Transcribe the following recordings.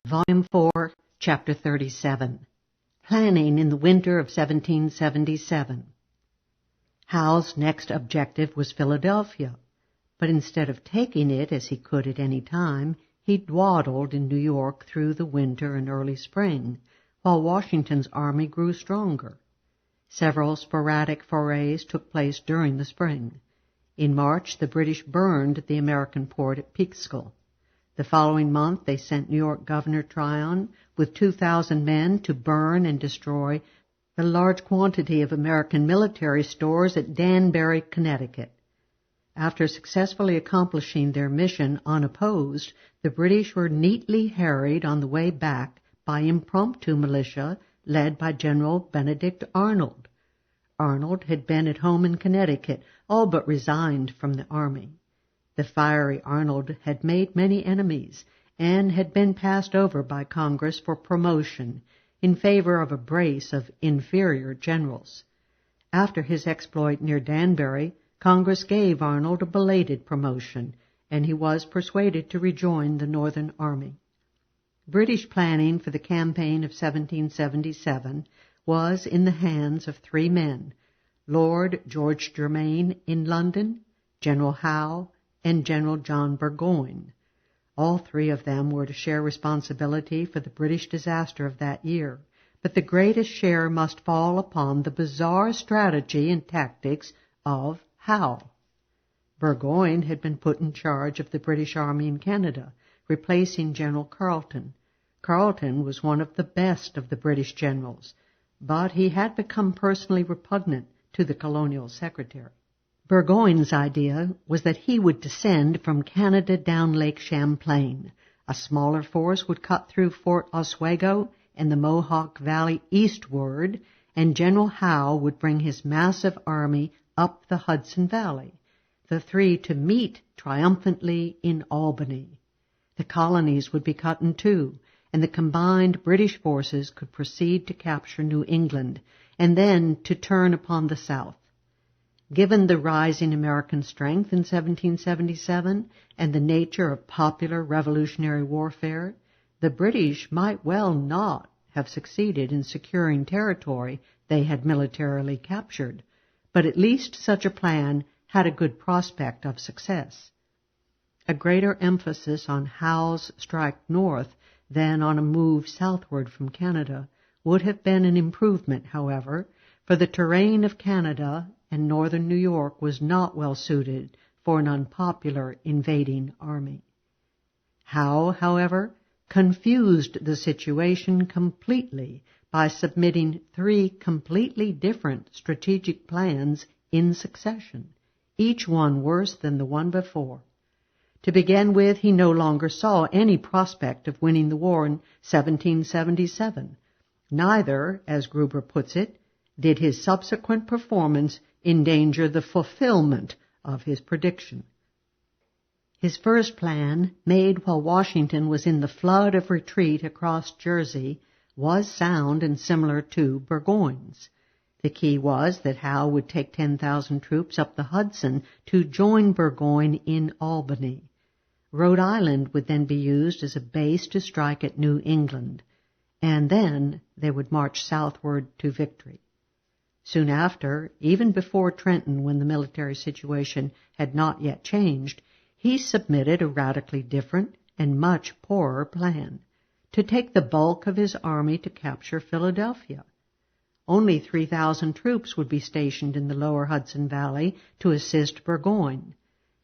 Volume 4, Chapter 37. Planning in the Winter of 1777. Howe's next objective was Philadelphia, but instead of taking it as he could at any time, he dawdled in New York through the winter and early spring, while Washington's army grew stronger. Several sporadic forays took place during the spring. In March, the British burned the American port at Peekskill. The following month, they sent New York Governor Tryon with 2,000 men to burn and destroy the large quantity of American military stores at Danbury, Connecticut. After successfully accomplishing their mission unopposed, the British were neatly harried on the way back by impromptu militia led by General Benedict Arnold. Arnold had been at home in Connecticut, all but resigned from the army. The fiery Arnold had made many enemies and had been passed over by Congress for promotion in favor of a brace of inferior generals. After his exploit near Danbury, Congress gave Arnold a belated promotion, and he was persuaded to rejoin the Northern Army. British planning for the campaign of 1777 was in the hands of three men, Lord George Germain in London, General Howe, and General John Burgoyne. All three of them were to share responsibility for the British disaster of that year, but the greatest share must fall upon the bizarre strategy and tactics of Howe. Burgoyne had been put in charge of the British Army in Canada, replacing General Carleton. Carleton was one of the best of the British generals, but he had become personally repugnant to the Colonial Secretary. Burgoyne's idea was that he would descend from Canada down Lake Champlain. A smaller force would cut through Fort Oswego and the Mohawk Valley eastward, and General Howe would bring his massive army up the Hudson Valley, the three to meet triumphantly in Albany. The colonies would be cut in two, and the combined British forces could proceed to capture New England, and then to turn upon the South. Given the rising American strength in 1777 and the nature of popular revolutionary warfare, the British might well not have succeeded in securing territory they had militarily captured, but at least such a plan had a good prospect of success. A greater emphasis on Howe's strike north than on a move southward from Canada would have been an improvement, however, for the terrain of Canada and northern New York was not well suited for an unpopular invading army. Howe, however, confused the situation completely by submitting three completely different strategic plans in succession, each one worse than the one before. To begin with, he no longer saw any prospect of winning the war in 1777. Neither, as Gruber puts it, did his subsequent performance endanger the fulfillment of his prediction. His first plan, made while Washington was in the flood of retreat across Jersey, was sound and similar to Burgoyne's. The key was that Howe would take 10,000 troops up the Hudson to join Burgoyne in Albany. Rhode Island would then be used as a base to strike at New England, and then they would march southward to victory. Soon after, even before Trenton, when the military situation had not yet changed, he submitted a radically different and much poorer plan, to take the bulk of his army to capture Philadelphia. Only 3,000 troops would be stationed in the lower Hudson Valley to assist Burgoyne.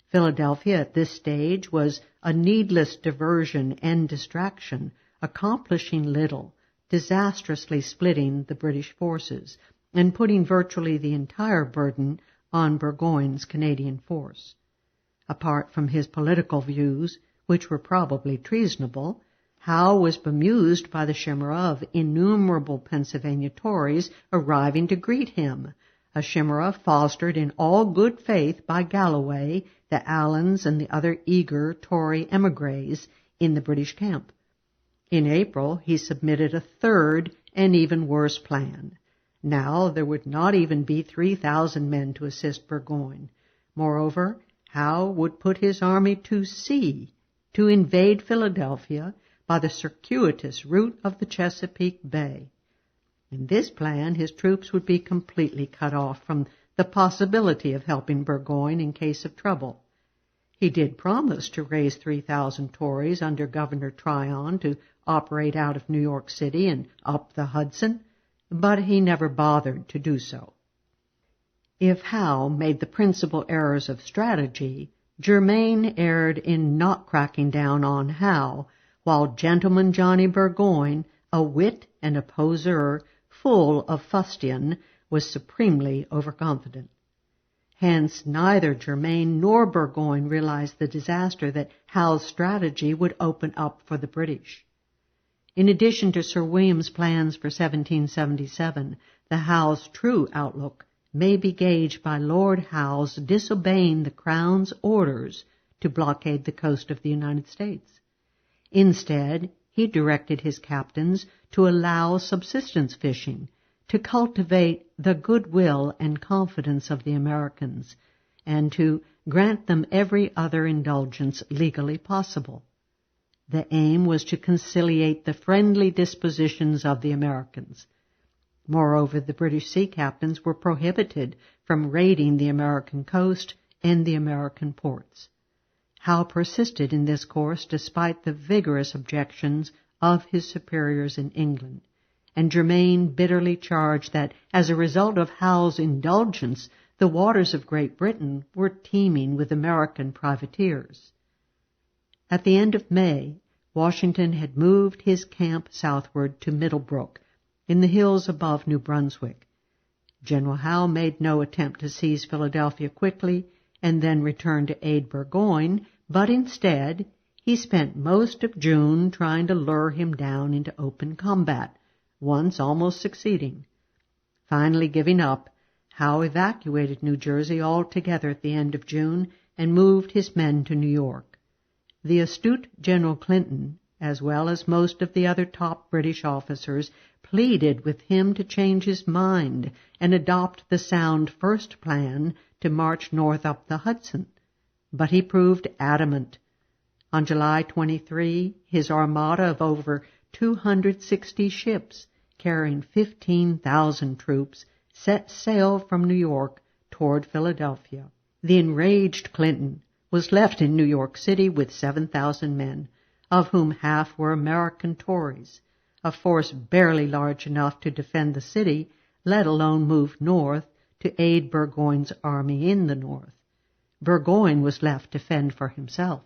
Philadelphia at this stage was a needless diversion and distraction, accomplishing little, disastrously splitting the British forces, and putting virtually the entire burden on Burgoyne's Canadian force. Apart from his political views, which were probably treasonable, Howe was bemused by the chimera of innumerable Pennsylvania Tories arriving to greet him, a chimera fostered in all good faith by Galloway, the Allens, and the other eager Tory emigres in the British camp. In April, he submitted a third and even worse plan. Now there would not even be 3,000 men to assist Burgoyne. Moreover, Howe would put his army to sea to invade Philadelphia by the circuitous route of the Chesapeake Bay. In this plan, his troops would be completely cut off from the possibility of helping Burgoyne in case of trouble. He did promise to raise 3,000 Tories under Governor Tryon to operate out of New York City and up the Hudson, but he never bothered to do so. If Howe made the principal errors of strategy, Germain erred in not cracking down on Howe, while Gentleman Johnny Burgoyne, a wit and a poseur full of fustian, was supremely overconfident. Hence, neither Germain nor Burgoyne realized the disaster that Howe's strategy would open up for the British. In addition to Sir William's plans for 1777, the Howe's true outlook may be gauged by Lord Howe's disobeying the Crown's orders to blockade the coast of the United States. Instead, he directed his captains to allow subsistence fishing, to cultivate the goodwill and confidence of the Americans, and to grant them every other indulgence legally possible. The aim was to conciliate the friendly dispositions of the Americans. Moreover, the British sea captains were prohibited from raiding the American coast and the American ports. Howe persisted in this course despite the vigorous objections of his superiors in England, and Germain bitterly charged that, as a result of Howe's indulgence, the waters of Great Britain were teeming with American privateers. At the end of May, Washington had moved his camp southward to Middlebrook, in the hills above New Brunswick. General Howe made no attempt to seize Philadelphia quickly and then return to aid Burgoyne, but instead he spent most of June trying to lure him down into open combat, once almost succeeding. Finally giving up, Howe evacuated New Jersey altogether at the end of June and moved his men to New York. The astute General Clinton, as well as most of the other top British officers, pleaded with him to change his mind and adopt the sound first plan to march north up the Hudson. But he proved adamant. On July 23, his armada of over 260 ships, carrying 15,000 troops, set sail from New York toward Philadelphia. The enraged Clinton was left in New York City with 7,000 men, of whom half were American Tories, a force barely large enough to defend the city, let alone move north to aid Burgoyne's army in the north. Burgoyne was left to fend for himself.